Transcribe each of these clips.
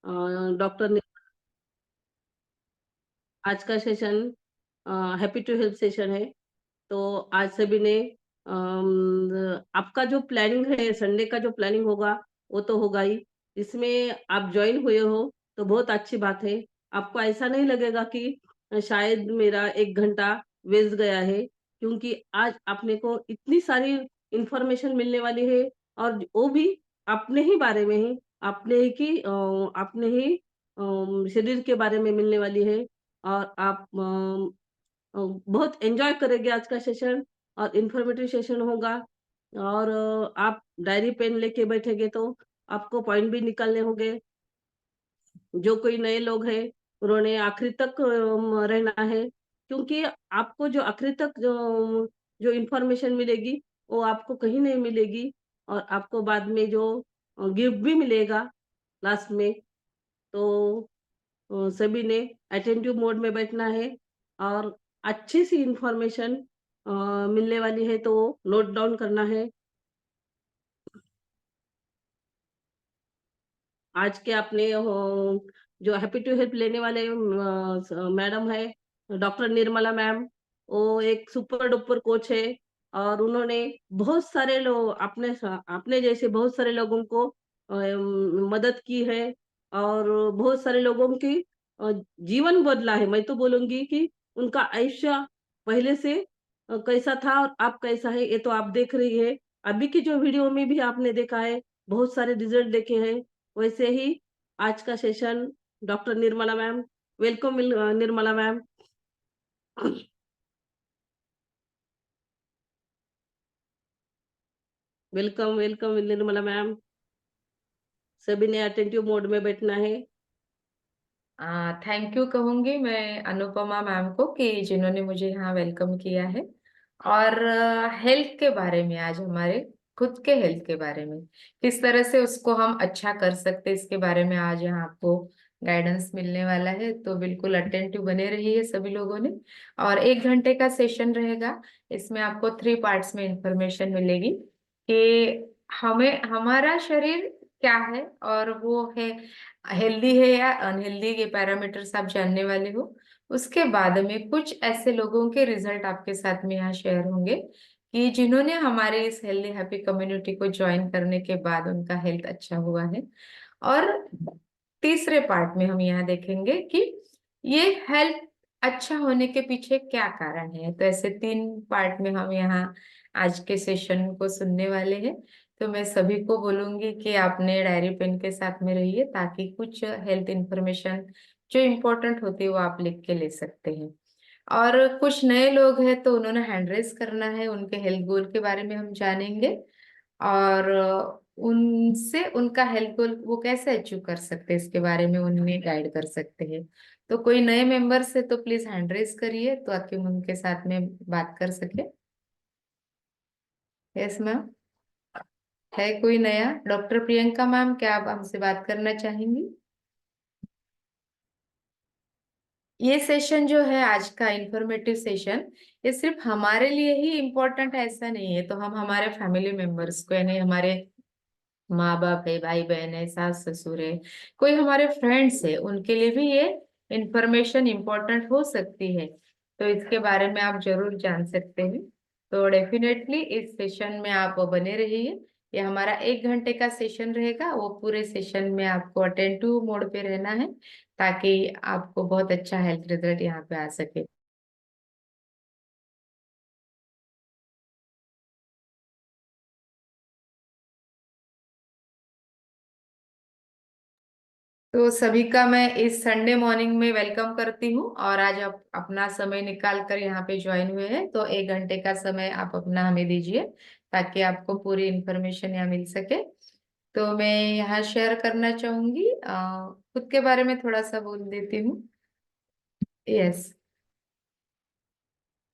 Doctor आज का session happy to help session है। तो आज सभी ने आपका जो प्लानिंग है, संडे का जो प्लानिंग होगा वो तो होगा ही। इसमें आप ज्वाइन हुए हो तो बहुत अच्छी बात है। आपको ऐसा नहीं लगेगा कि शायद मेरा 1 घंटा वेस्ट गया है, क्योंकि आज अपने को इतनी सारी इंफॉर्मेशन मिलने वाली है, और वो भी अपने ही बारे में ही, अपने ही शरीर के बारे में मिलने वाली है। और आप बहुत एन्जॉय करेंगे आज का सेशन, और इन्फॉर्मेटिव सेशन होगा। और आप डायरी पेन लेके बैठेंगे तो आपको पॉइंट भी निकालने होंगे। जो कोई नए लोग हैं, उन्होंने आखिरी तक रहना है, क्योंकि आपको जो आखिरी तक जो इन्फॉर्मेशन मिलेगी, वो आपको कहीं नहीं मिलेगी, और आपको बाद में जो गिफ्ट भी मिलेगा लास्ट में। तो सभी ने अटेंटिव मोड में बैठना है, और अच्छी सी इंफॉर्मेशन मिलने वाली है तो नोट डाउन करना है। आज के अपने जो हैप्पी टू हेल्प लेने वाले मैडम है, डॉक्टर निर्मला मैम, वो एक सुपर डुपर कोच है, और उन्होंने बहुत सारे लोग अपने जैसे बहुत सारे लोगों को मदद की है, और बहुत सारे लोगों की जीवन बदला है। मैं तो बोलूंगी कि उनका आयुष्य पहले से कैसा था और अब कैसा है, ये तो आप देख रही है। अभी की जो वीडियो में भी आपने देखा है, बहुत सारे रिजल्ट देखे हैं। वैसे ही आज का session, doctor Nirmala ma'am, welcome Nirmala ma'am. Welcome welcome Nirmala ma'am. सभी ने अटेंटिव मोड में बैठना है। थैंक यू कहूंगी मैं अनुपमा मैम को कि जिन्होंने मुझे यहाँ वेलकम किया है। और हेल्थ के बारे में, आज हमारे खुद के हेल्थ के बारे में किस तरह से उसको हम अच्छा कर सकते हैं, इसके बारे में आज यहाँ आपको गाइडेंस मिलने वाला है। तो बिल्कुल अटेंटिव बने रहिए सभी लोगों ने। और 1 घंटे का सेशन रहेगा। इसमें आपको 3 पार्ट्स में इंफॉर्मेशन मिलेगी कि हमें हमारा शरीर क्या है, और वो है हेल्दी है या अनहेल्दी, ये पैरामीटर्स आप जानने वाले हो। उसके बाद में कुछ ऐसे लोगों के रिजल्ट आपके साथ में यहाँ शेयर होंगे कि जिन्होंने हमारे इस हेल्दी हैप्पी कम्युनिटी को ज्वाइन करने के बाद उनका हेल्थ अच्छा हुआ है। और तीसरे पार्ट में हम यहाँ देखेंगे कि ये हेल्थ अच्छा होने के पीछे क्या कारण है। तो ऐसे 3 पार्ट में हम यहाँ आज के सेशन को सुनने वाले हैं। तो मैं सभी को बोलूंगी कि आपने डायरी पेन के साथ में रहिए, ताकि कुछ हेल्थ इंफॉर्मेशन जो इम्पोर्टेंट होती है वो आप लिख के ले सकते हैं। और कुछ नए लोग हैं तो उन्होंने हैंड रेस करना है, उनके हेल्थ गोल के बारे में हम जानेंगे। और उनसे उनका हेल्थ गोल वो कैसे अचीव कर सकते हैं, इसके बारे में उन्हें गाइड कर सकते हैं। तो कोई नए मेंबर्स है तो प्लीज हैंड रेस करिए, तो ताकि हम उनके साथ में बात कर सके। Yes ma'am. है कोई नया? डॉक्टर प्रियंका मैम, क्या आप हमसे बात करना चाहेंगी? ये सेशन जो है आज का इंफॉर्मेटिव सेशन, ये सिर्फ हमारे लिए ही इम्पोर्टेंट है ऐसा नहीं है। तो हम हमारे फैमिली मेंबर्स को, यानी हमारे माँ बाप है, भाई बहन है, सास ससुर है, कोई हमारे फ्रेंड्स है, उनके लिए भी ये इंफॉर्मेशन इम्पोर्टेंट हो सकती है। तो इसके बारे में आप जरूर जान सकते हैं। तो डेफिनेटली इस सेशन में आप बने रहिए। ये हमारा 1 घंटे का सेशन रहेगा। वो पूरे सेशन में आपको अटेंटिव मोड पे रहना है, ताकि आपको बहुत अच्छा हेल्थ रिजल्ट यहाँ पे आ सके। तो सभी का मैं इस संडे मॉर्निंग में वेलकम करती हूँ। और आज आप अपना समय निकाल कर यहाँ पे ज्वाइन हुए हैं, तो 1 घंटे का समय आप अपना हमें दीजिए, ताकि आपको पूरी इंफॉर्मेशन यहाँ मिल सके। तो मैं यहाँ शेयर करना चाहूंगी, खुद के बारे में थोड़ा सा बोल देती हूँ। यस,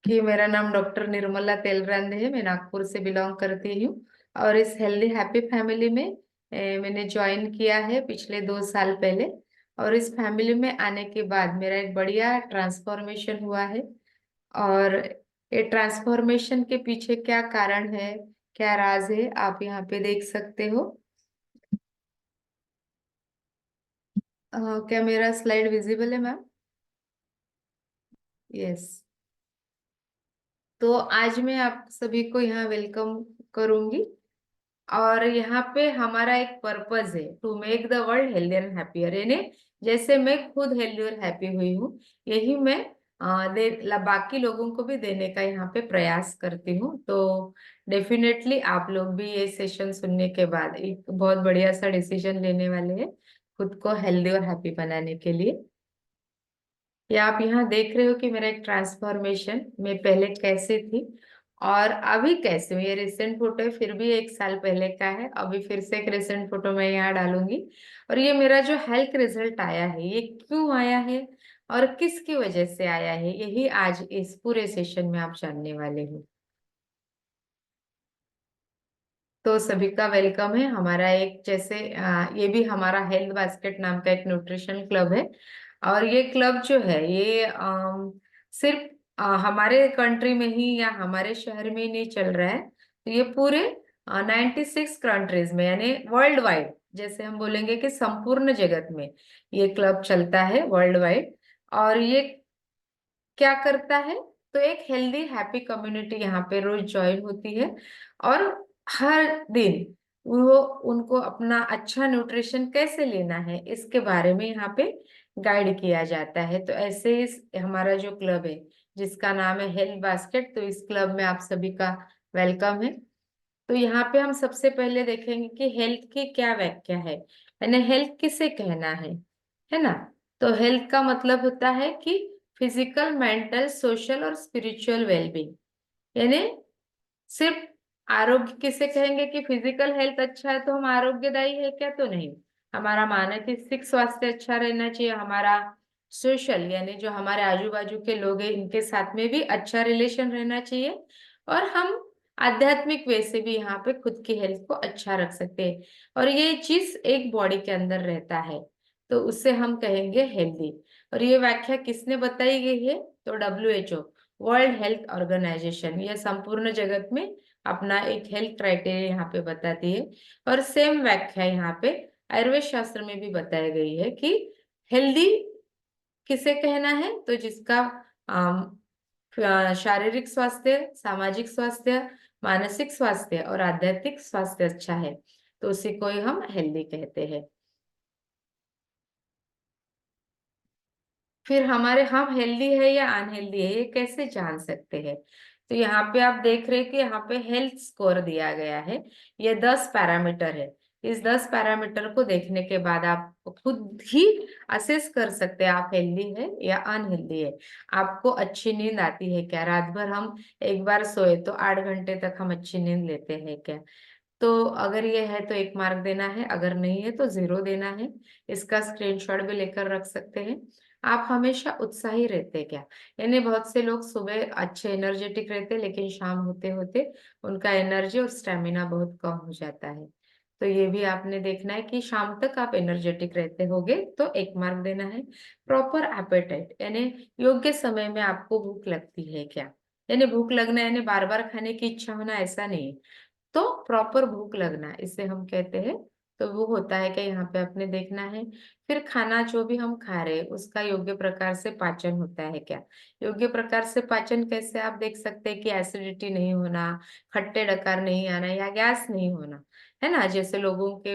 कि मेरा नाम डॉक्टर निर्मला तेलरंद है, मैं नागपुर से बिलोंग करती हूँ। और इस हेल्दी हैप्पी फैमिली में मैंने ज्वाइन किया है पिछले 2 साल पहले। और इस फैमिली में आने के बाद मेरा एक बढ़िया ट्रांसफॉर्मेशन हुआ है। और ये ट्रांसफॉर्मेशन के पीछे क्या कारण है, क्या राज है, आप यहाँ पे देख सकते हो। क्या मेरा स्लाइड विजिबल है मैम? यस। तो आज मैं आप सभी को यहाँ वेलकम करूंगी। और यहाँ पे हमारा एक पर्पस है, to make the world healthier and happier. यानी जैसे मैं खुद हेल्दी और हैप्पी हुई हूँ, यही मैं बाकी लोगों को भी देने का यहाँ पे प्रयास करती हूँ। तो डेफिनेटली आप लोग भी ये सेशन सुनने के बाद एक बहुत बढ़िया सा डिसीजन लेने वाले हैं खुद को हेल्दी और हैप्पी बनाने के लिए। या आप यहाँ देख रहे हो कि मेरा एक ट्रांसफॉर्मेशन, मैं पहले कैसे थी और अभी कैसे हूँ। ये रिसेंट फोटो है, फिर भी 1 साल पहले का है। अभी फिर से एक रिसेंट फोटो मैं यहाँ डालूंगी। और ये मेरा जो हेल्थ रिजल्ट आया है, ये क्यों आया है और किसकी वजह से आया है, यही आज इस पूरे सेशन में आप जानने वाले हो। तो सभी का वेलकम है। हमारा एक जैसे ये भी हमारा हेल्थ बास्केट नाम का एक न्यूट्रिशन क्लब है। और ये क्लब जो है ये सिर्फ हमारे कंट्री में ही या हमारे शहर में ही नहीं चल रहा है। तो ये पूरे 96 कंट्रीज में, यानी वर्ल्ड वाइड, जैसे हम बोलेंगे कि संपूर्ण जगत में ये क्लब चलता है वर्ल्ड वाइड। और ये क्या करता है, तो एक हेल्दी हैप्पी कम्युनिटी यहाँ पे रोज ज्वाइन होती है। और हर दिन वो उनको अपना अच्छा न्यूट्रिशन कैसे लेना है इसके बारे में यहाँ पे गाइड किया जाता है। तो ऐसे इस हमारा जो क्लब है जिसका नाम है हेल्थ बास्केट, तो इस क्लब में आप सभी का वेलकम है। तो यहाँ पे हम सबसे पहले देखेंगे कि हेल्थ की क्या व्याख्या है, यानी हेल्थ किसे कहना है ना। तो हेल्थ का मतलब होता है कि फिजिकल, मेंटल, सोशल और स्पिरिचुअल वेलबींग। यानी सिर्फ आरोग्य किसे कहेंगे कि फिजिकल हेल्थ अच्छा है तो हम आरोग्यदायी है क्या, तो नहीं। हमारा मानसिक स्वास्थ्य अच्छा रहना चाहिए, हमारा सोशल यानी जो हमारे आजू बाजू के लोग हैं इनके साथ में भी अच्छा रिलेशन रहना चाहिए। और हम आध्यात्मिक वे से भी यहाँ पे खुद की हेल्थ को अच्छा रख सकते हैं। और ये चीज एक बॉडी के अंदर रहता है, तो उससे हम कहेंगे हेल्दी। और ये व्याख्या किसने बताई गई है, तो WHO, वर्ल्ड हेल्थ ऑर्गेनाइजेशन, ये संपूर्ण जगत में अपना एक हेल्थ क्राइटेरिया यहाँ पे बताती है। और सेम व्याख्या यहाँ पे आयुर्वेद शास्त्र में भी बताई गई है कि हेल्दी किसे कहना है, तो जिसका शारीरिक स्वास्थ्य, सामाजिक स्वास्थ्य, मानसिक स्वास्थ्य और आध्यात्मिक स्वास्थ्य अच्छा है, तो उसी को ही हम हेल्दी कहते हैं। फिर हमारे हम हेल्दी है या अनहेल्दी है ये कैसे जान सकते हैं, तो यहाँ पे आप देख रहे हैं कि यहाँ पे हेल्थ स्कोर दिया गया है। ये 10 पैरामीटर है। इस 10 पैरामीटर को देखने के बाद आप खुद ही असेस कर सकते हैं आप हेल्दी है या अनहेल्दी है। आपको अच्छी नींद आती है क्या, रात भर हम एक बार सोए तो 8 घंटे तक हम अच्छी नींद लेते हैं क्या। तो अगर ये है तो 1 मार्क देना है, अगर नहीं है तो 0 देना है। इसका स्क्रीनशॉट भी लेकर रख सकते हैं। आप हमेशा उत्साही रहते क्या, यानी बहुत से लोग सुबह अच्छे एनर्जेटिक रहते लेकिन शाम होते होते उनका एनर्जी और स्टेमिना बहुत कम हो जाता है। तो ये भी आपने देखना है कि शाम तक आप एनर्जेटिक रहते होगे तो 1 मार्क देना है। प्रॉपर एपेटाइट, यानी योग्य समय में आपको भूख लगती है क्या, यानी भूख लगना यानी बार बार खाने की इच्छा होना ऐसा नहीं, तो प्रॉपर भूख लगना इसे हम कहते हैं। तो वो होता है कि यहाँ पे आपने देखना है। फिर खाना जो भी हम खा रहे हैं उसका योग्य प्रकार से पाचन होता है क्या। योग्य प्रकार से पाचन कैसे आप देख सकते हैं कि एसिडिटी नहीं होना, खट्टे डकार नहीं आना या गैस नहीं होना, है ना। जैसे लोगों के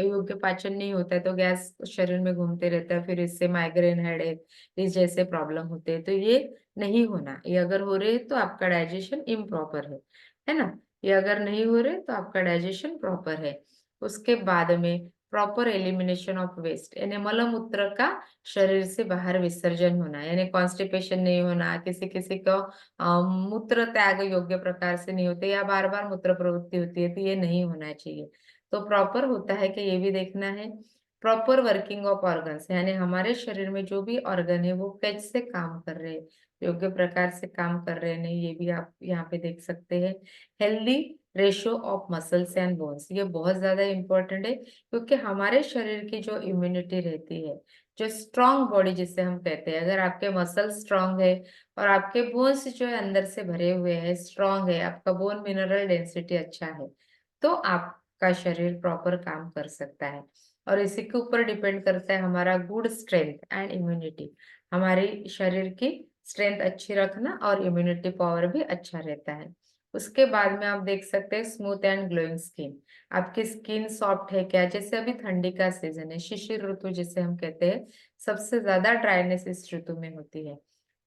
योग्य पाचन नहीं होता है तो गैस शरीर में घूमते रहता है, फिर इससे माइग्रेन, हेडेक, इस जैसे प्रॉब्लम होते हैं। तो ये नहीं होना, ये अगर हो रहे हैं तो आपका डाइजेशन इम्प्रॉपर है ना। ये अगर नहीं हो रहे तो आपका डाइजेशन प्रॉपर है। उसके बाद में प्रॉपर एलिमिनेशन ऑफ वेस्ट, यानी मल मूत्र का शरीर से बाहर विसर्जन होना, यानी कॉन्स्टिपेशन नहीं होना, किसी किसी को मूत्र त्याग योग्य प्रकार से नहीं होते या बार बार मूत्र प्रवृत्ति होती है, तो ये नहीं होना चाहिए। तो प्रॉपर होता है कि ये भी देखना है। प्रॉपर वर्किंग ऑफ ऑर्गन्स, यानी हमारे शरीर में जो भी ऑर्गन है वो कैसे काम कर रहे हैं, योग्य प्रकार से काम कर रहे हैं नहीं, ये भी आप यहाँ पे देख सकते हैं। Healthy ratio of muscles and bones, ये बहुत ज्यादा इंपॉर्टेंट है क्योंकि हमारे शरीर की जो इम्यूनिटी रहती है, जो स्ट्रांग बॉडी जिसे हम कहते हैं, अगर आपके मसल स्ट्रांग है और आपके बोन्स जो है अंदर से भरे हुए हैं, स्ट्रांग है, आपका बोन मिनरल डेंसिटी अच्छा है, तो आपका शरीर प्रॉपर काम कर सकता है। और इसी के ऊपर डिपेंड करता है हमारा गुड स्ट्रेंथ एंड इम्यूनिटी, हमारी शरीर की स्ट्रेंथ अच्छी रखना और इम्यूनिटी पावर भी अच्छा रहता है। उसके बाद में आप देख सकते हैं स्मूथ एंड ग्लोइंग स्किन, आपकी स्किन सॉफ्ट है क्या, जैसे अभी ठंडी का सीजन है, शिशिर ऋतु जिसे हम कहते हैं, सबसे ज्यादा ड्राइनेस इस ऋतु में होती है।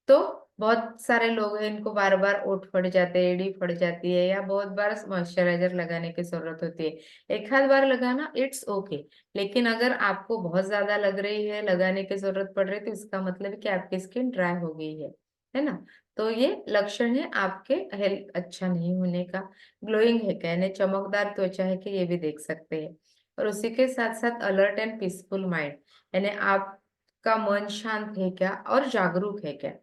तो बहुत सारे लोग हैं, इनको बार बार ओंठ फट जाते हैं, एड़ी फट जाती है, या बहुत बार मॉइस्चराइजर लगाने की जरूरत होती है। एक आध बार लगाना इट्स ओके, लेकिन अगर आपको बहुत ज्यादा लग रही है, लगाने की जरूरत पड़ रही है, तो इसका मतलब है कि आपकी स्किन ड्राई हो गई है ना। तो ये लक्षण है आपके हेल्थ अच्छा नहीं होने का। ग्लोइंग है क्या, यानी चमकदार त्वचा है कि, ये भी देख सकते हैं। और उसी के साथ साथ अलर्ट एंड पीसफुल माइंड, यानी आपका मन शांत है क्या और जागरूक है क्या।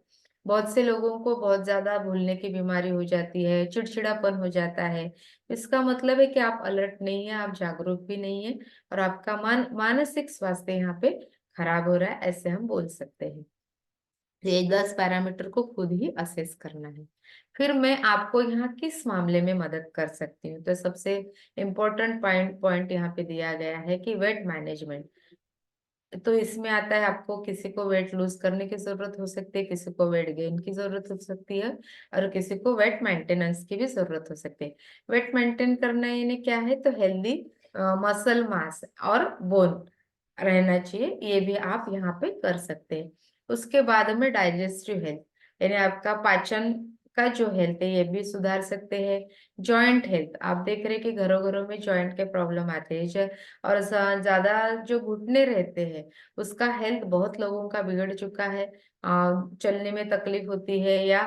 बहुत से लोगों को बहुत ज्यादा भूलने की बीमारी हो जाती है, चिड़चिड़ापन हो जाता है। इसका मतलब है कि आप अलर्ट नहीं है, आप जागरूक भी नहीं है, और आपका मानसिक स्वास्थ्य यहाँ पे खराब हो रहा है, ऐसे हम बोल सकते हैं। ये 10 पैरामीटर को खुद ही असेस करना है। फिर मैं आपको यहाँ किस मामले में मदद कर सकती हूँ, तो सबसे इम्पोर्टेंट पॉइंट यहाँ पे दिया गया है कि वेट मैनेजमेंट। तो इसमें आता है आपको किसी को वेट लूज करने की जरूरत हो सकती है, किसी को वेट गेन की जरूरत हो सकती है, और किसी को वेट मेंटेनेंस की भी जरूरत हो सकती है। वेट मेंटेन करना यानी क्या है, तो हेल्दी मसल मास और बोन रहना चाहिए, ये भी आप यहाँ पे कर सकते हैं। उसके बाद में डाइजेस्टिव हेल्थ, यानी आपका पाचन का जो हेल्थ है ये भी सुधार सकते हैं। जॉइंट हेल्थ, आप देख रहे हैं कि घरों घरों में जॉइंट के प्रॉब्लम आते हैं, और ज्यादा जो घुटने रहते हैं उसका हेल्थ बहुत लोगों का बिगड़ चुका है। चलने में तकलीफ होती है, या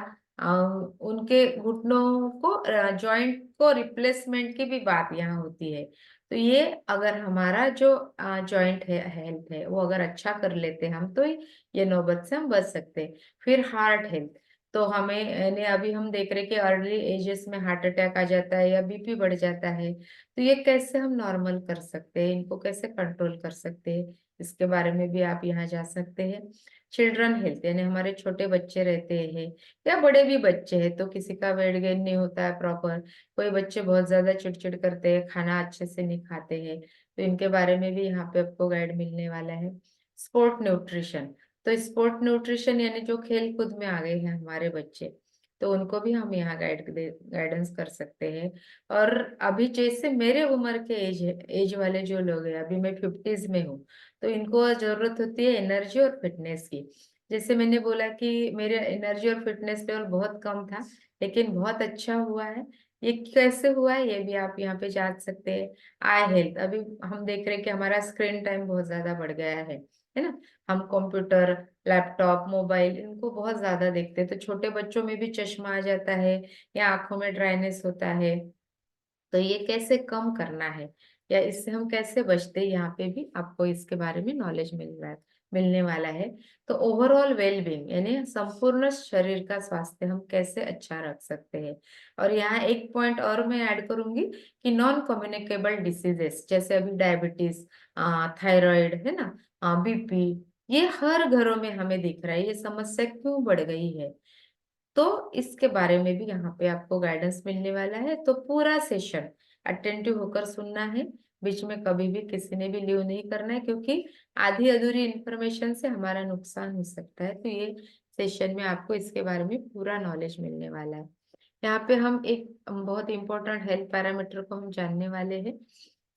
उनके घुटनों को जॉइंट को रिप्लेसमेंट की भी बात यहाँ होती है। तो ये अगर हमारा जो जॉइंट है, हेल्थ है, वो अगर अच्छा कर लेते हैं हम, तो ये नौबत से हम बच सकते हैं। फिर हार्ट हेल्थ, तो हमें यानी अभी हम देख रहे हैं कि अर्ली एजेस में हार्ट अटैक आ जाता है या बीपी बढ़ जाता है, तो ये कैसे हम नॉर्मल कर सकते हैं, इनको कैसे कंट्रोल कर सकते हैं, इसके बारे में भी आप यहाँ जा सकते हैं। चिल्ड्रन हेल्थ, यानी हमारे छोटे बच्चे रहते हैं या बड़े भी बच्चे हैं, तो किसी का वेट गेन नहीं होता है प्रॉपर, कोई बच्चे बहुत ज्यादा चिड़चिड़ करते हैं, खाना अच्छे से नहीं खाते हैं, तो इनके बारे में भी यहाँ पे आपको गाइड मिलने वाला है। स्पोर्ट न्यूट्रिशन, तो स्पोर्ट न्यूट्रिशन यानी जो खेल कूद में आ गए हैं हमारे बच्चे, तो उनको भी हम यहाँ गाइडेंस कर सकते हैं। और अभी जैसे मेरे उम्र के एज वाले जो लोग हैं, अभी मैं 50s में हूँ, तो इनको जरूरत होती है एनर्जी और फिटनेस की। जैसे मैंने बोला कि मेरे एनर्जी और फिटनेस लेवल बहुत कम था, लेकिन बहुत अच्छा हुआ है। ये कैसे हुआ है, ये भी आप यहाँ पे जान सकते हैं। आई हेल्थ, अभी हम देख रहे हैं कि हमारा स्क्रीन टाइम बहुत ज्यादा बढ़ गया है ना। हम कंप्यूटर, लैपटॉप, मोबाइल इनको बहुत ज्यादा देखते हैं, तो छोटे बच्चों में भी चश्मा आ जाता है, या आंखों में ड्राइनेस होता है। तो ये कैसे कम करना है, या इससे हम कैसे बचते हैं, यहाँ पे भी आपको इसके बारे में नॉलेज मिलने वाला है। तो ओवरऑल वेलबींग, यानी संपूर्ण शरीर का स्वास्थ्य हम कैसे अच्छा रख सकते हैं। और यहाँ एक पॉइंट और मैं ऐड करूंगी कि नॉन कम्युनिकेबल डिसीजेस, जैसे अभी डायबिटीज, थायराइड है ना, बीपी, ये हर घरों में हमें दिख रहा है, ये समस्या क्यों बढ़ गई है, तो इसके बारे में भी यहाँ पे आपको गाइडेंस मिलने वाला है। तो पूरा सेशन अटेंटिव होकर सुनना है, बीच में कभी भी किसी ने भी लीव नहीं करना है, क्योंकि आधी अधूरी इंफॉर्मेशन से हमारा नुकसान हो सकता है। तो ये सेशन में आपको इसके बारे में पूरा नॉलेज मिलने वाला है। यहाँ पे हम एक बहुत इंपॉर्टेंट हेल्थ पैरामीटर को हम जानने वाले हैं,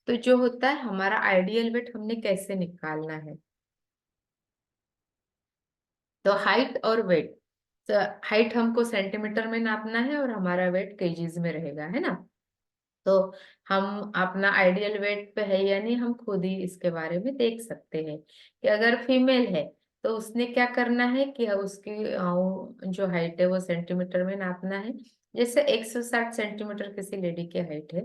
तो जो होता है हमारा आइडियल वेट हमने कैसे निकालना है। तो हाइट और वेट, तो हाइट हमको सेंटीमीटर में नापना है और हमारा वेट केजीज में रहेगा, है ना। तो हम अपना आइडियल वेट पे है या नहीं, हम खुद ही इसके बारे में देख सकते हैं कि अगर फीमेल है तो उसने क्या करना है कि उसकी जो हाइट है वो सेंटीमीटर में नापना है। जैसे 160 सेंटीमीटर किसी लेडी की हाइट है,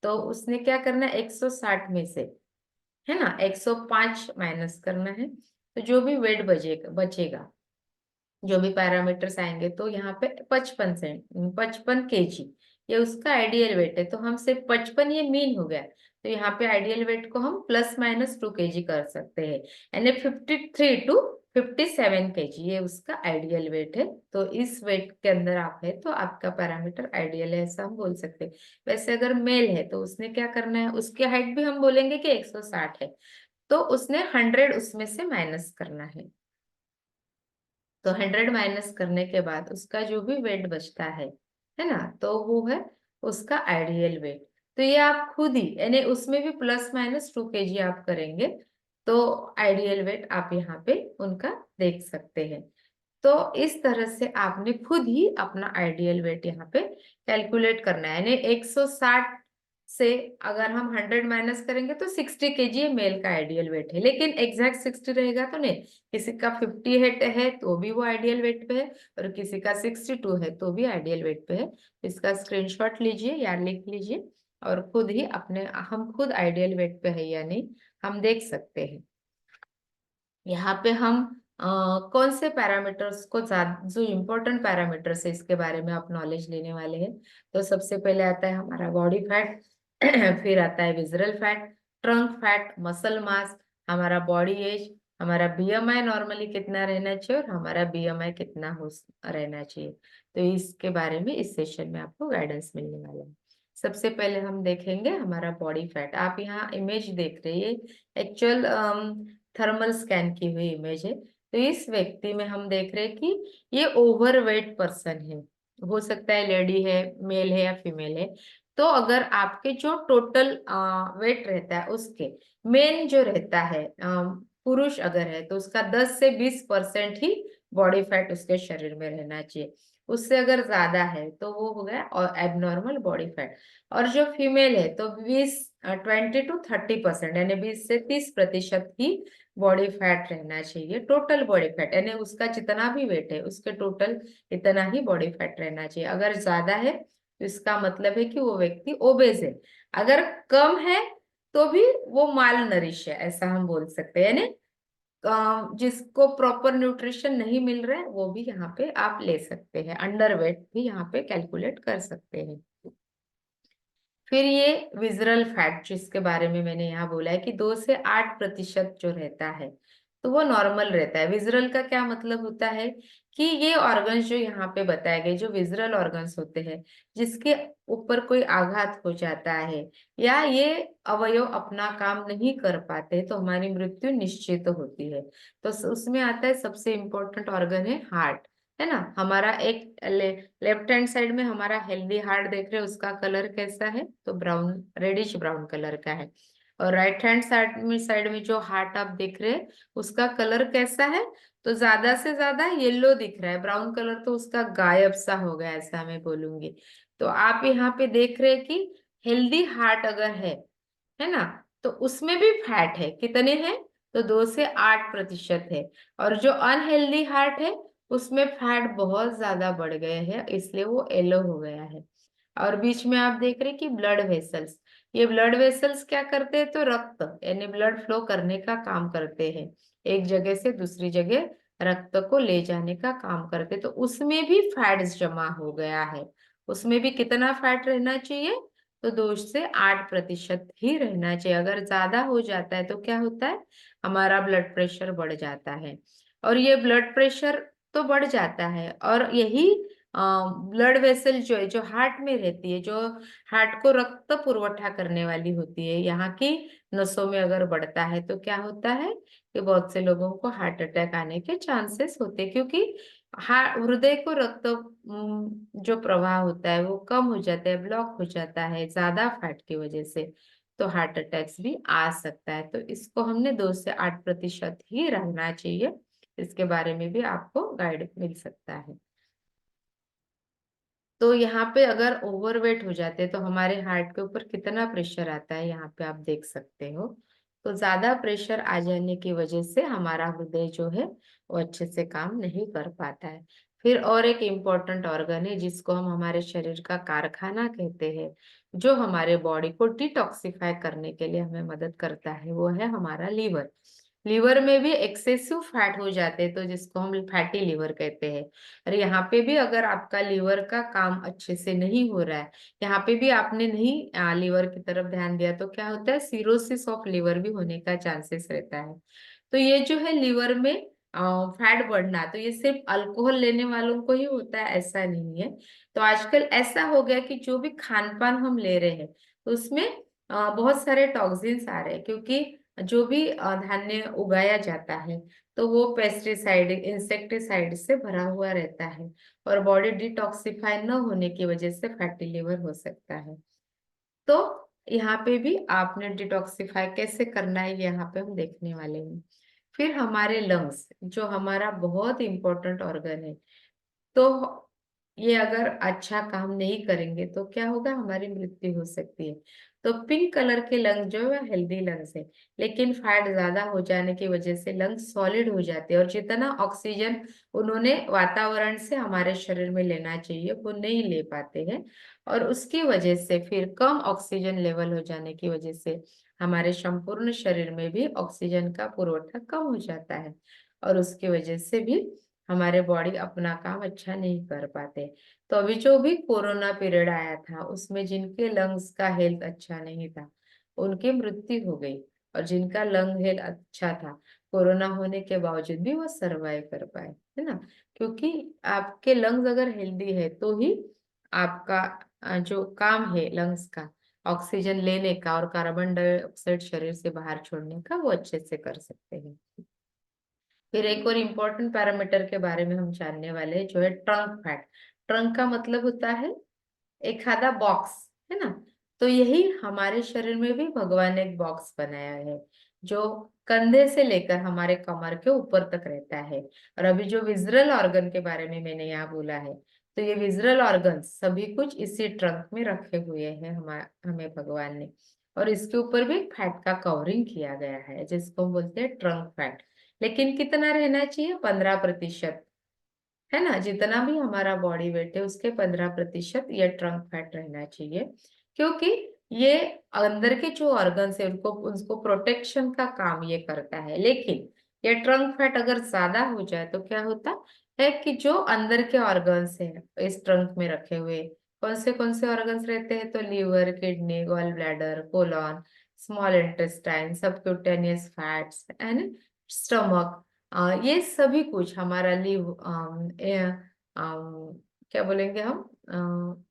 तो उसने क्या करना है, 160 में से, है ना, 105 माइनस करना है, तो जो भी वेट बचेगा बचेगा, जो भी पैरामीटर्स आएंगे, तो यहाँ पे 55 केजी ये उसका आइडियल वेट है। तो हम सिर्फ 55, ये मीन हो गया, तो यहाँ पे आइडियल वेट को हम +-2 केजी कर सकते हैं, यानी 53 to 57 केजी ये उसका आइडियल वेट है। तो इस वेट के अंदर आप है तो आपका पैरामीटर आइडियल है, ऐसा हम बोल सकते हैं। वैसे अगर मेल है तो उसने क्या करना है, उसकी हाइट भी हम बोलेंगे कि 160 है, तो उसने 100 उसमें से माइनस करना तो 100 माइनस करने के बाद उसका जो भी वेट बचता है ना, तो वो है उसका आइडियल वेट। तो ये आप खुद ही यानी उसमें भी ±2 kg आप करेंगे तो आइडियल वेट आप यहाँ पे उनका देख सकते हैं। तो इस तरह से आपने खुद ही अपना आइडियल वेट यहाँ पे कैलकुलेट करना है, यानी 160 से अगर हम 100 माइनस करेंगे तो 60 kg मेल का आइडियल वेट है, लेकिन एग्जैक्ट 60 रहेगा तो नहीं, किसी का 50 है तो भी वो आइडियल वेट पे है, और किसी का 62 है तो भी आइडियल वेट पे है। इसका स्क्रीनशॉट लीजिए या लिख लीजिए और खुद ही अपने हम खुद आइडियल वेट पे है या नहीं हम देख सकते हैं। यहाँ पे हम कौन से पैरामीटर्स को जो इम्पोर्टेंट पैरामीटर्स है इसके बारे में आप नॉलेज लेने वाले हैं। तो सबसे पहले आता है हमारा बॉडी फैट, फिर आता है visceral fat, trunk fat, muscle mass, हमारा बॉडी एज, हमारा बीएमआई नॉर्मली कितना रहना चाहिए और हमारा बीएमआई कितना हो रहना चाहिए। तो इसके बारे में इस सेशन में आपको गाइडेंस मिलने वाला है। सबसे पहले हम देखेंगे हमारा बॉडी फैट। आप यहाँ इमेज देख रहे हैं, एक्चुअल थर्मल स्कैन की हुई इमेज है। तो इस व्यक्ति में हम देख रहे हैं कि ये ओवरवेट पर्सन है, हो सकता है लेडी है, मेल है या फीमेल है। तो अगर आपके जो टोटल वेट रहता है उसके मेन जो रहता है पुरुष अगर है तो उसका 10 से 20% ही बॉडी फैट उसके शरीर में रहना चाहिए। उससे अगर ज्यादा है तो वो हो गया और एबनॉर्मल बॉडी फैट। और जो फीमेल है तो 20 to 30% यानी 20 से 30% ही बॉडी फैट रहना चाहिए, टोटल बॉडी फैट यानी उसका जितना भी वेट है उसके टोटल इतना ही बॉडी फैट रहना चाहिए। अगर ज्यादा है तो इसका मतलब है कि वो व्यक्ति ओबेज है। अगर कम है तो भी वो माल नरिश है, ऐसा हम बोल सकते हैं। यानी जिसको प्रॉपर न्यूट्रिशन नहीं मिल रहा है वो भी यहाँ पे आप ले सकते हैं, अंडर वेट भी यहाँ पे कैलकुलेट कर सकते हैं। फिर ये विजरल फैट जिसके बारे में मैंने यहाँ बोला है कि 2 से 8% जो रहता है तो वो नॉर्मल रहता है। विजरल का क्या मतलब होता है कि ये ऑर्गन्स जो यहाँ पे बताए गए जो विजरल ऑर्गन्स होते हैं जिसके ऊपर कोई आघात हो जाता है या ये अवयव अपना काम नहीं कर पाते तो हमारी मृत्यु निश्चित होती है। तो उसमें आता है सबसे इम्पोर्टेंट ऑर्गन है हार्ट, है ना। हमारा एक लेफ्ट हैंड साइड में हमारा हेल्दी हार्ट देख रहे हैं, उसका कलर कैसा है तो ब्राउन, रेडिश ब्राउन कलर का है। और राइट हैंड साइड में जो हार्ट आप देख रहे हैं उसका कलर कैसा है तो ज्यादा से ज्यादा येलो दिख रहा है, ब्राउन कलर तो उसका गायब सा हो गया ऐसा मैं बोलूंगी। तो आप यहाँ पे देख रहे हैं कि हेल्दी हार्ट अगर है ना, तो उसमें भी फैट है, कितने हैं तो 2 से 8% है। और जो अनहेल्दी हार्ट है उसमें फैट बहुत ज्यादा बढ़ गए हैं इसलिए वो येलो हो गया है। और बीच में आप देख रहे हैं कि ब्लड वेसल्स, ये ब्लड वेसल्स क्या करते हैं तो रक्त यानी ब्लड फ्लो करने का काम करते हैं, एक जगह से दूसरी जगह रक्त को ले जाने का काम करते हैं। तो उसमें भी फैट्स जमा हो गया है, उसमें भी कितना फैट रहना चाहिए तो 2 से 8% ही रहना चाहिए। अगर ज्यादा हो जाता है तो क्या होता है हमारा ब्लड प्रेशर बढ़ जाता है। और ये ब्लड प्रेशर तो बढ़ जाता है और यही ब्लड वेसल जो है जो हार्ट में रहती है, जो हार्ट को रक्त पुरवठा करने वाली होती है, यहाँ की नसों में अगर बढ़ता है तो क्या होता है कि बहुत से लोगों को हार्ट अटैक आने के चांसेस होते हैं, क्योंकि हृदय को रक्त जो प्रवाह होता है वो कम हो जाता है, ब्लॉक हो जाता है ज्यादा फैट की वजह से, तो हार्ट अटैक्स भी आ सकता है। तो इसको हमने 2 से 8% ही रहना चाहिए, इसके बारे में भी आपको गाइड मिल सकता है। तो यहाँ पे अगर ओवरवेट हो जाते हैं तो हमारे हार्ट के ऊपर कितना प्रेशर आता है यहाँ पे आप देख सकते हो। तो ज्यादा प्रेशर आ जाने की वजह से हमारा हृदय जो है वो अच्छे से काम नहीं कर पाता है। फिर और एक इम्पोर्टेंट ऑर्गन है जिसको हम हमारे शरीर का कारखाना कहते हैं, जो हमारे बॉडी को डिटॉक्सिफाई करने के लिए हमें मदद करता है, वो है हमारा लीवर। लीवर में भी एक्सेसिव फैट हो जाते हैं तो जिसको हम फैटी लीवर कहते हैं। और यहाँ पे भी अगर आपका लीवर का काम अच्छे से नहीं हो रहा है, यहाँ पे भी आपने नहीं लीवर की तरफ ध्यान दिया तो क्या होता है सिरोसिस ऑफ लीवर भी होने का चांसेस रहता है। तो ये जो है लीवर में फैट बढ़ना तो ये सिर्फ अल्कोहल लेने वालों को ही होता है ऐसा नहीं है। तो आजकल ऐसा हो गया कि जो भी खान पान हम ले रहे हैं तो उसमें बहुत सारे टॉक्सिन्स आ रहे हैं, क्योंकि जो भी धान्य उगाया जाता है तो वो पेस्टिसाइड इंसेक्टिसाइड से भरा हुआ रहता है और बॉडी डिटॉक्सिफाई न होने की वजह से फैटी लिवर हो सकता है। तो यहाँ पे भी आपने डिटॉक्सिफाई कैसे करना है यहाँ पे हम देखने वाले हैं। फिर हमारे लंग्स जो हमारा बहुत इंपॉर्टेंट ऑर्गन है, तो ये अगर अच्छा काम नहीं करेंगे तो क्या होगा, हमारी मृत्यु हो सकती है। तो पिंक कलर के लंग जो है हेल्दी लंग्स है, लेकिन फैट ज्यादा हो जाने की वजह से लंग्स सॉलिड हो जाते हैं और जितना ऑक्सीजन उन्होंने वातावरण से हमारे शरीर में लेना चाहिए वो नहीं ले पाते हैं। और उसकी वजह से फिर कम ऑक्सीजन लेवल हो जाने की वजह से हमारे संपूर्ण शरीर में भी ऑक्सीजन का पुरवठा कम हो जाता है और उसकी वजह से भी हमारे बॉडी अपना काम अच्छा नहीं कर पाते। तो अभी जो भी कोरोना पीरियड आया था उसमें जिनके लंग्स का हेल्थ अच्छा नहीं था उनकी मृत्यु हो गई, और जिनका लंग हेल्थ अच्छा था कोरोना होने के बावजूद भी वो सरवाइव कर पाए, है ना। क्योंकि आपके लंग्स अगर हेल्दी है तो ही आपका जो काम है लंग्स का ऑक्सीजन लेने का और कार्बन डाइऑक्साइड शरीर से बाहर छोड़ने का वो अच्छे से कर सकते हैं। फिर एक और इम्पोर्टेंट पैरामीटर के बारे में हम जानने वाले हैं जो है ट्रंक फैट। ट्रंक का मतलब होता है एक आधा बॉक्स, है ना। तो यही हमारे शरीर में भी भगवान ने एक बॉक्स बनाया है जो कंधे से लेकर हमारे कमर के ऊपर तक रहता है। और अभी जो विजरल ऑर्गन के बारे में मैंने यहाँ बोला है, तो ये विजरल ऑर्गन सभी कुछ इसी ट्रंक में रखे हुए हैं हमें भगवान ने। और इसके ऊपर भी फैट का कवरिंग किया गया है जिसको हम बोलते हैं ट्रंक फैट। लेकिन कितना रहना चाहिए, 15%, है ना। जितना भी हमारा बॉडी वेट है उसके 15% ये ट्रंक फैट रहना चाहिए, क्योंकि ये अंदर के जो ऑर्गन्स है उनको उसको प्रोटेक्शन का काम ये करता है। लेकिन ये ट्रंक फैट अगर ज्यादा हो जाए तो क्या होता है कि जो अंदर के ऑर्गन्स हैं इस ट्रंक में रखे हुए कौन से ऑर्गन्स रहते हैं, तो liver, kidney, gall bladder, colon, small intestine, subcutaneous fats and stomach, ये सभी कुछ हमारा क्या बोलेंगे हम,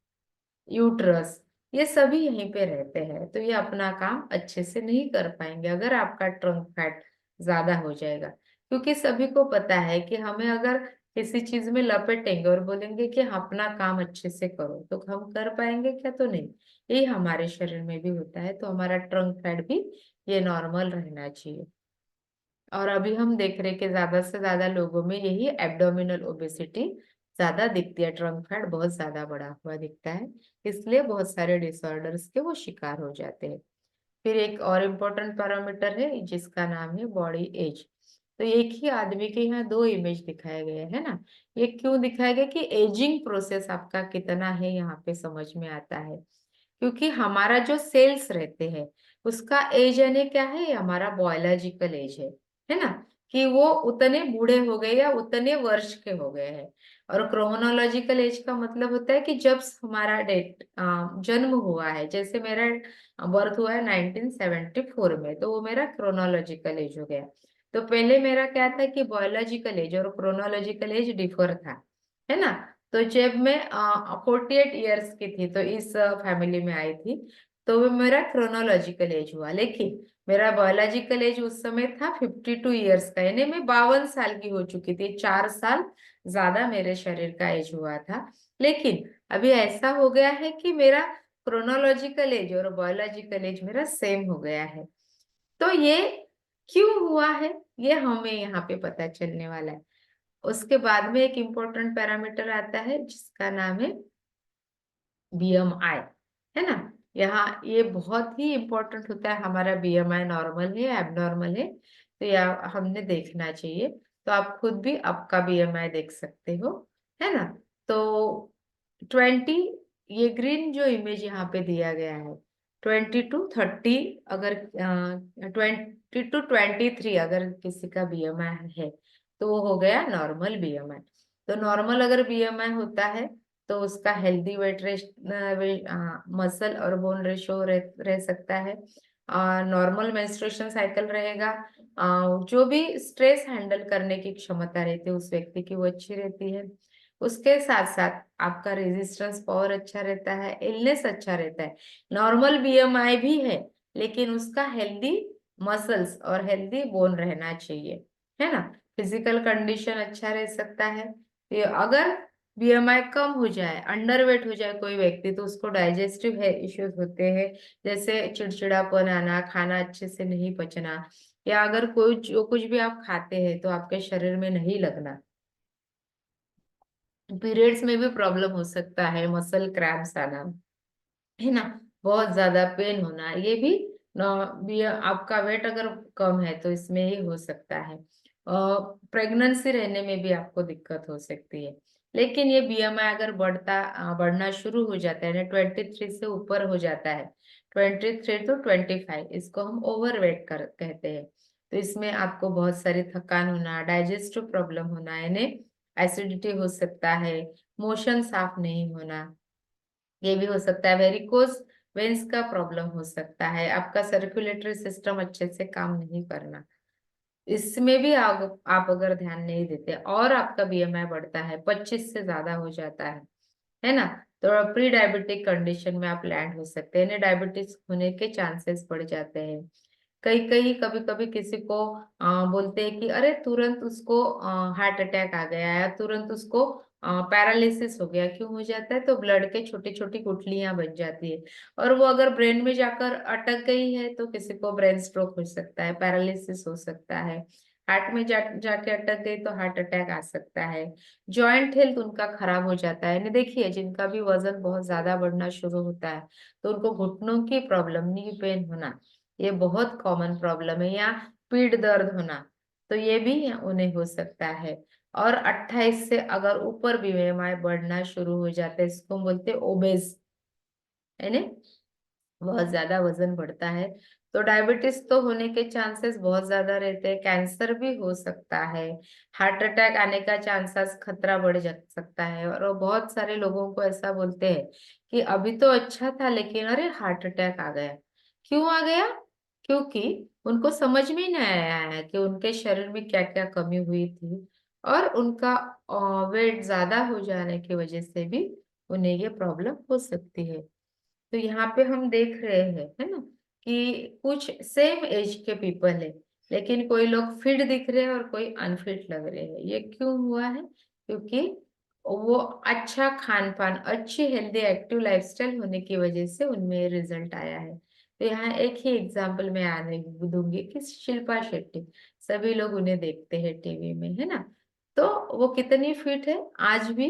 यूट्रस, ये सभी यहीं पे रहते हैं। तो ये अपना काम अच्छे से नहीं कर पाएंगे अगर आपका ट्रंक फैट ज्यादा हो जाएगा। क्योंकि सभी को पता है कि हमें अगर किसी चीज में लपेटेंगे और बोलेंगे कि हम अपना काम अच्छे से करो तो हम कर पाएंगे क्या, तो नहीं। यही हमारे शरीर में भी होता है, तो हमारा ट्रंक फैट भी ये नॉर्मल रहना चाहिए। और अभी हम देख रहे हैं कि ज्यादा से ज्यादा लोगों में यही एब्डोमिनल ओबेसिटी ज्यादा दिखती है, ट्रंक फैट बहुत ज्यादा बढ़ा हुआ दिखता है, इसलिए बहुत सारे डिसऑर्डर्स के वो शिकार हो जाते हैं। फिर एक और इम्पोर्टेंट पैरामीटर है जिसका नाम है बॉडी एज। तो एक ही आदमी के यहाँ दो इमेज दिखाए गए है ना। ये क्यों दिखाया गया कि एजिंग प्रोसेस आपका कितना है यहाँ पे समझ में आता है। क्योंकि हमारा जो सेल्स रहते हैं उसका एज यानी क्या है, ये हमारा बायोलॉजिकल एज है ना, कि वो उतने बूढ़े हो गए या उतने वर्ष के हो गए हैं। और क्रोनोलॉजिकल एज का मतलब होता है कि जब हमारा जन्म हुआ है, जैसे मेरा बर्थ हुआ है 1974 में, तो वो मेरा क्रोनोलॉजिकल एज हो गया। तो पहले मेरा क्या था कि बायोलॉजिकल एज और क्रोनोलॉजिकल एज डिफर था, है ना। तो जब मैं 48 ईयर्स की थी तो इस फैमिली में आई थी, तो वो मेरा क्रोनोलॉजिकल एज हुआ। लेकिन मेरा बायोलॉजिकल एज उस समय था 52 ईयर्स का, यानी मैं 52 साल की हो चुकी थी, 4 साल ज्यादा मेरे शरीर का एज हुआ था। लेकिन अभी ऐसा हो गया है कि मेरा क्रोनोलॉजिकल एज और बायोलॉजिकल एज मेरा सेम हो गया है। तो ये क्यों हुआ है ये हमें यहाँ पे पता चलने वाला है। उसके बाद में एक इम्पोर्टेंट पैरामीटर आता है जिसका नाम है बीएमआई, है ना। यहाँ ये बहुत ही इम्पोर्टेंट होता है, हमारा बीएमआई नॉर्मल है एबनॉर्मल है, तो यह हमने देखना चाहिए। तो आप खुद भी आपका बीएमआई देख सकते हो, है ना। तो 20, ये ग्रीन जो इमेज यहाँ पे दिया गया है 20 to 30, अगर 20 to 23 अगर किसी का बीएमआई है तो वो हो गया नॉर्मल बीएमआई। तो नॉर्मल अगर बीएमआई होता है तो उसका हेल्दी वेट मसल और बोन रेशो रह सकता है, नॉर्मल मेंस्ट्रुएशन साइकिल रहेगा, जो भी स्ट्रेस हैंडल करने की क्षमता रहती है उस व्यक्ति की वो अच्छी रहती है। उसके साथ साथ आपका रेजिस्टेंस पावर अच्छा रहता है, इलनेस अच्छा रहता है। नॉर्मल बीएमआई भी है लेकिन उसका हेल्दी मसल्स और हेल्दी बोन रहना चाहिए, है ना। फिजिकल कंडीशन अच्छा रह सकता है। ये अगर बीएमआई कम हो जाए, अंडरवेट हो जाए कोई व्यक्ति, तो उसको डाइजेस्टिव इश्यूज होते हैं, जैसे चिड़चिड़ापन आना, खाना अच्छे से नहीं पचना, या अगर कोई जो कुछ भी आप खाते हैं तो आपके शरीर में नहीं लगना। पीरियड्स में भी प्रॉब्लम हो सकता है, मसल क्रैम्प्स आना, है ना, बहुत ज्यादा पेन होना, ये भी आपका वेट अगर कम है तो इसमें ही हो सकता है। प्रेगनेंसी रहने में भी आपको दिक्कत हो सकती है। लेकिन ये बीएमआई अगर बढ़ना शुरू हो जाता है ना, 23 से ऊपर हो जाता है, 23 to 25, इसको हम ओवरवेट कहते हैं। तो इसमें आपको बहुत सारी थकान होना, डाइजेस्टिव प्रॉब्लम होना, यानी एसिडिटी हो सकता है, मोशन साफ नहीं होना, ये भी हो सकता है। वेरिकोज वेन्स का प्रॉब्लम हो सकता है, आपका सर्कुलेटरी सिस्टम अच्छे से काम नहीं करना, इसमें भी आप अगर ध्यान नहीं देते और आपका बीएमआई बढ़ता है, 25 से ज्यादा हो जाता है ना, तो प्री डायबिटिक कंडीशन में आप लैंड हो सकते हैं, डायबिटीज होने के चांसेस बढ़ जाते हैं। कई कई कभी कभी किसी को बोलते हैं कि अरे तुरंत उसको हार्ट अटैक आ गया, या तुरंत उसको पैरालिसिस हो गया। क्यों हो जाता है? तो ब्लड के छोटी छोटी गुठलियां बन जाती है, और वो अगर ब्रेन में जाकर अटक गई है तो किसी को ब्रेन स्ट्रोक हो सकता है, पैरालिसिस हो सकता है। हार्ट में जाके अटक गई तो हार्ट अटैक आ सकता है। जॉइंट हेल्थ उनका खराब हो जाता है। नहीं, देखिए, जिनका भी वजन बहुत ज्यादा बढ़ना शुरू होता है तो उनको घुटनों की प्रॉब्लम, नी पेन होना, ये बहुत कॉमन प्रॉब्लम है, या पीठ दर्द होना, तो ये भी उन्हें हो सकता है। और 28 से अगर ऊपर भी बीएमआई बढ़ना शुरू हो जाता है, इसको हम बोलते हैं ओबेस, है ना, बहुत ज्यादा वजन बढ़ता है, तो डायबिटीज तो होने के चांसेस बहुत ज्यादा रहते हैं, कैंसर भी हो सकता है, हार्ट अटैक आने का चांसेस, खतरा बढ़ जा सकता है। और वो बहुत सारे लोगों को ऐसा बोलते हैं कि अभी तो अच्छा था लेकिन अरे हार्ट अटैक आ गया। क्यों आ गया? क्योंकि उनको समझ में नहीं आया है कि उनके शरीर में क्या क्या कमी हुई थी, और उनका वेट ज्यादा हो जाने की वजह से भी उन्हें ये प्रॉब्लम हो सकती है। तो यहाँ पे हम देख रहे हैं, है ना, कि कुछ सेम एज के पीपल है, लेकिन कोई लोग फिट दिख रहे हैं और कोई अनफिट लग रहे हैं। ये क्यों हुआ है? क्योंकि वो अच्छा खान पान, अच्छी हेल्दी एक्टिव लाइफस्टाइल होने की वजह से उनमें रिजल्ट आया है। तो यहाँ एक ही एग्जाम्पल मैं आने दूंगी कि शिल्पा शेट्टी, सभी लोग उन्हें देखते हैं टीवी में, है ना, तो वो कितनी फिट है आज भी।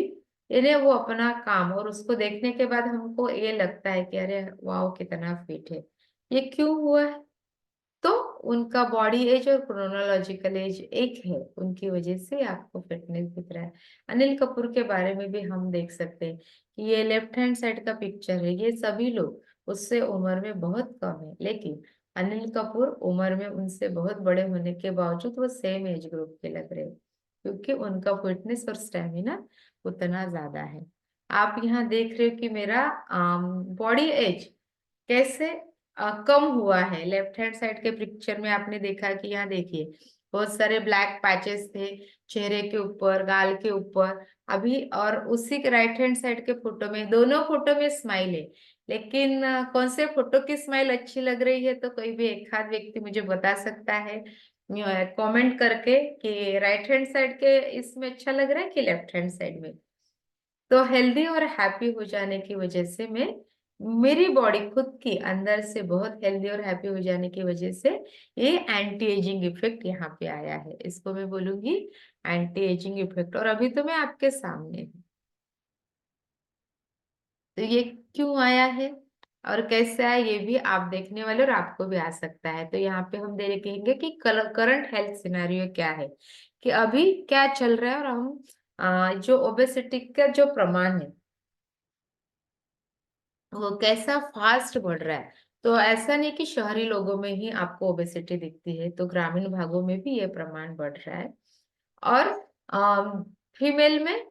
इन्हें वो अपना काम, और उसको देखने के बाद हमको ये लगता है कि अरे वाह कितना फिट है। ये क्यों हुआ है? तो उनका बॉडी एज और क्रोनोलॉजिकल एज एक है, उनकी वजह से आपको फिटनेस दिख रहा है। अनिल कपूर के बारे में भी हम देख सकते हैं कि ये लेफ्ट हैंड साइड का पिक्चर है, ये सभी लोग उससे उम्र में बहुत कम है, लेकिन अनिल कपूर उम्र में उनसे बहुत बड़े होने के बावजूद वो सेम एज ग्रुप के लग रहे हैं, क्योंकि उनका फिटनेस और स्टेमिना उतना ज्यादा है। आप यहाँ देख रहे हो कि मेरा बॉडी एज कैसे कम हुआ है। लेफ्ट हैंड साइड के पिक्चर में आपने देखा कि यहाँ देखिए बहुत सारे ब्लैक पैचेस थे चेहरे के ऊपर, गाल के ऊपर अभी, और उसी के राइट हैंड साइड के फोटो में, दोनों फोटो में स्माइल है, लेकिन कौन से फोटो की स्माइल अच्छी लग रही है? तो कोई भी एक आध व्यक्ति मुझे बता सकता है कमेंट करके कि राइट हैंड साइड के इसमें अच्छा लग रहा है कि लेफ्ट हैंड साइड में। तो हेल्दी और हैप्पी हो जाने की वजह से मैं, मेरी बॉडी खुद की अंदर से बहुत हेल्दी और हैप्पी हो जाने की वजह से ये एंटी एजिंग इफेक्ट यहाँ पे आया है, इसको मैं बोलूंगी एंटी एजिंग इफेक्ट। और अभी तो मैं आपके सामने हूँ, तो ये क्यों आया है और कैसे आया ये भी आप देखने वाले, और आपको भी आ सकता है। तो यहाँ पे हम देखेंगे कि करंट हेल्थ सिनेरियो क्या है, कि अभी क्या चल रहा है, और हम जो ओबेसिटी का जो प्रमाण है वो कैसा फास्ट बढ़ रहा है। तो ऐसा नहीं कि शहरी लोगों में ही आपको ओबेसिटी दिखती है, तो ग्रामीण भागों में भी ये प्रमाण बढ़ रहा है। और फीमेल में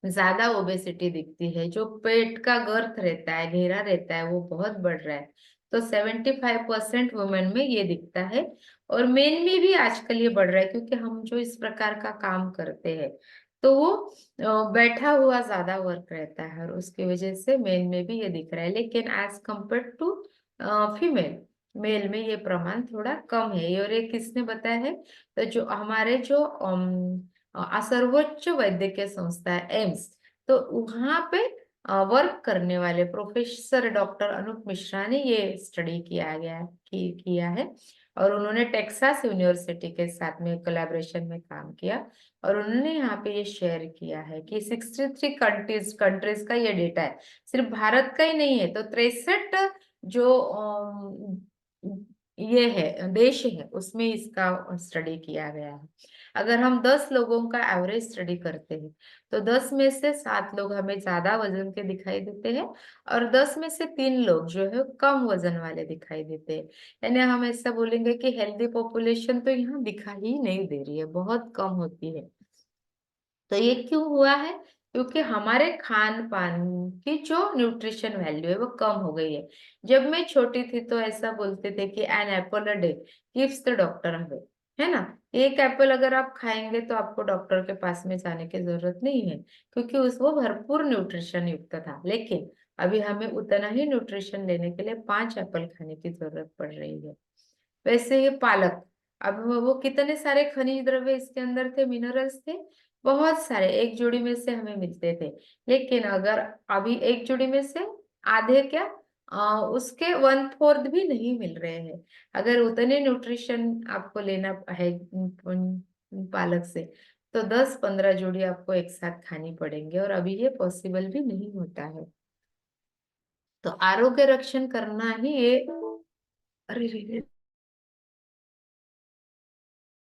ज्यादा ओबेसिटी दिखती है, जो पेट का गर्थ रहता है, घेरा रहता है, वो बहुत बढ़ रहा है। तो 75% वुमेन में ये दिखता है, और मेन में भी आजकल ये बढ़ रहा है, क्योंकि हम जो इस प्रकार का काम करते हैं तो वो बैठा हुआ ज्यादा वर्क रहता है, और उसकी वजह से मेन में भी ये दिख रहा है। लेकिन as compare to female, male में ये प्रमाण थोड़ा कम है। और ये किसने बताया है? तो जो हमारे जो सर्वोच्च वैद्यकीय संस्था है एम्स, तो वहां पे वर्क करने वाले प्रोफेसर डॉक्टर अनूप मिश्रा ने ये स्टडी किया है। और उन्होंने टेक्सास यूनिवर्सिटी के साथ में कोलैबोरेशन में काम किया। और उन्होंने यहाँ पे ये शेयर किया है कि 63 कंट्रीज का ये डेटा है, सिर्फ भारत का ही नहीं है। तो 63 जो ये है देश है, उसमें इसका स्टडी किया गया है। अगर हम 10 लोगों का एवरेज स्टडी करते हैं, तो 10 में से 7 लोग हमें ज्यादा वजन के दिखाई देते हैं, और 10 में से 3 लोग जो है कम वजन वाले दिखाई देते हैं। यानी हम ऐसा बोलेंगे कि हेल्दी पॉपुलेशन तो यहाँ दिखाई ही नहीं दे रही है, बहुत कम होती है। तो ये क्यों हुआ है? क्योंकि हमारे खान पान की जो न्यूट्रिशन वैल्यू है वो कम हो गई है। जब मैं छोटी थी तो ऐसा बोलते थे कि an apple a day keeps the doctor away, है ना। एक एप्पल अगर आप खाएंगे तो आपको डॉक्टर के पास में जाने की जरूरत नहीं है, क्योंकि उस वो भरपूर न्यूट्रिशन युक्त था। लेकिन अभी हमें उतना ही न्यूट्रिशन लेने के लिए 5 एप्पल खाने की जरूरत पड़ रही है। वैसे ही पालक, अब वो कितने सारे खनिज द्रव्य इसके अंदर थे, मिनरल्स थे, बहुत सारे, एक जोड़ी में से हमें मिलते थे। लेकिन अगर अभी एक जोड़ी में से आधे क्या, उसके 1/4 भी नहीं मिल रहे हैं। अगर उतने न्यूट्रिशन आपको लेना है पालक से, तो 10-15 जोड़ी आपको एक साथ खानी पड़ेंगे, और अभी ये पॉसिबल भी नहीं होता है। तो आरोग्य रक्षण करना ही ये, अरे रे रे,